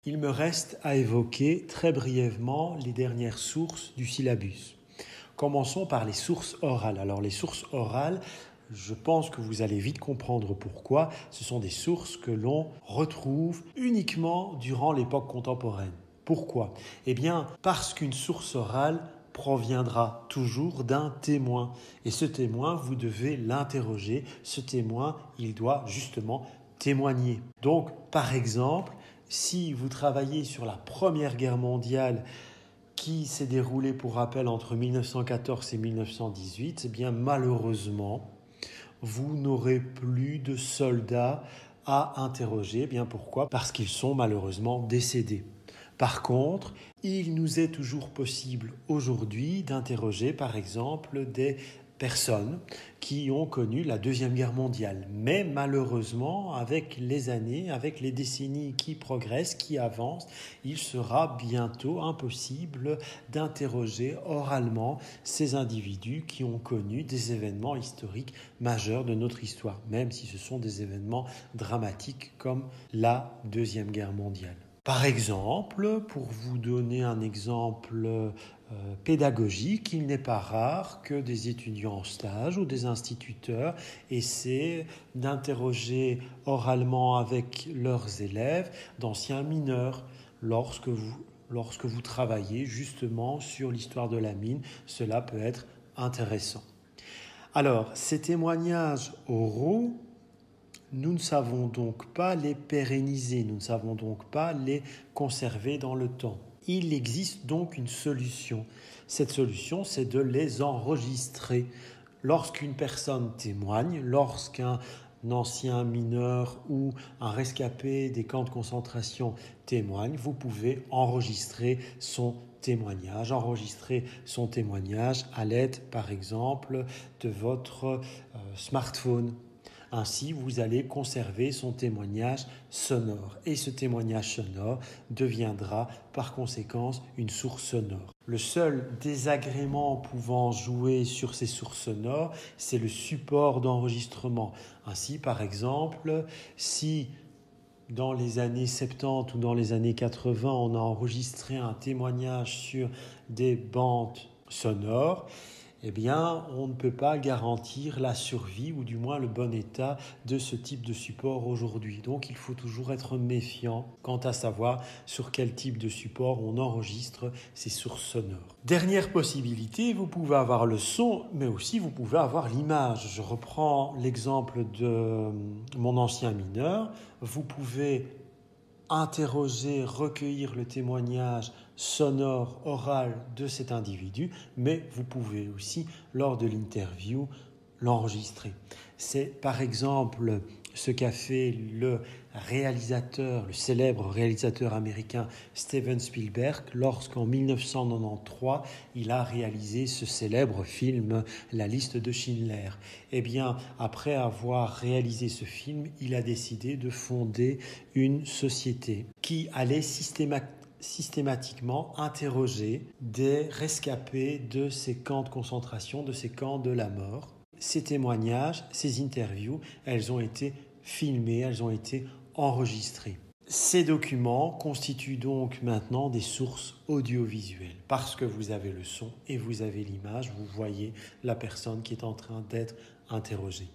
Il me reste à évoquer très brièvement les dernières sources du syllabus. Commençons par les sources orales. Alors les sources orales, je pense que vous allez vite comprendre pourquoi. Ce sont des sources que l'on retrouve uniquement durant l'époque contemporaine. Pourquoi ? Eh bien, parce qu'une source orale proviendra toujours d'un témoin. Et ce témoin, vous devez l'interroger. Ce témoin, il doit justement témoigner. Donc, par exemple, si vous travaillez sur la Première Guerre mondiale qui s'est déroulée, pour rappel, entre 1914 et 1918, eh bien malheureusement, vous n'aurez plus de soldats à interroger. Eh bien pourquoi ? Parce qu'ils sont malheureusement décédés. Par contre, il nous est toujours possible aujourd'hui d'interroger, par exemple, des personnes qui ont connu la Deuxième Guerre mondiale. Mais malheureusement, avec les années, avec les décennies qui progressent, qui avancent, il sera bientôt impossible d'interroger oralement ces individus qui ont connu des événements historiques majeurs de notre histoire, même si ce sont des événements dramatiques comme la Deuxième Guerre mondiale. Par exemple, pour vous donner un exemple pédagogique, il n'est pas rare que des étudiants en stage ou des instituteurs essaient d'interroger oralement avec leurs élèves d'anciens mineurs lorsque vous travaillez justement sur l'histoire de la mine. Cela peut être intéressant. Alors, ces témoignages oraux, nous ne savons donc pas les pérenniser, nous ne savons donc pas les conserver dans le temps. Il existe donc une solution. Cette solution, c'est de les enregistrer. Lorsqu'une personne témoigne, lorsqu'un ancien mineur ou un rescapé des camps de concentration témoigne, vous pouvez enregistrer son témoignage à l'aide, par exemple, de votre smartphone. Ainsi, vous allez conserver son témoignage sonore et ce témoignage sonore deviendra par conséquence une source sonore. Le seul désagrément pouvant jouer sur ces sources sonores, c'est le support d'enregistrement. Ainsi, par exemple, si dans les années 70 ou dans les années 80, on a enregistré un témoignage sur des bandes sonores, eh bien, on ne peut pas garantir la survie ou du moins le bon état de ce type de support aujourd'hui. Donc, il faut toujours être méfiant quant à savoir sur quel type de support on enregistre ces sources sonores. Dernière possibilité, vous pouvez avoir le son, mais aussi vous pouvez avoir l'image. Je reprends l'exemple de mon ancien mineur. Vous pouvez interroger, recueillir le témoignage sonore, oral de cet individu, mais vous pouvez aussi, lors de l'interview, l'enregistrer. C'est par exemple ce qu'a fait le célèbre réalisateur américain Steven Spielberg lorsqu'en 1993, il a réalisé ce célèbre film La liste de Schindler. Eh bien, après avoir réalisé ce film, il a décidé de fonder une société qui allait systématiquement interroger des rescapés de ces camps de concentration, de ces camps de la mort. Ces témoignages, ces interviews, elles ont été filmées, elles ont été enregistrées. Ces documents constituent donc maintenant des sources audiovisuelles parce que vous avez le son et vous avez l'image, vous voyez la personne qui est en train d'être interrogée.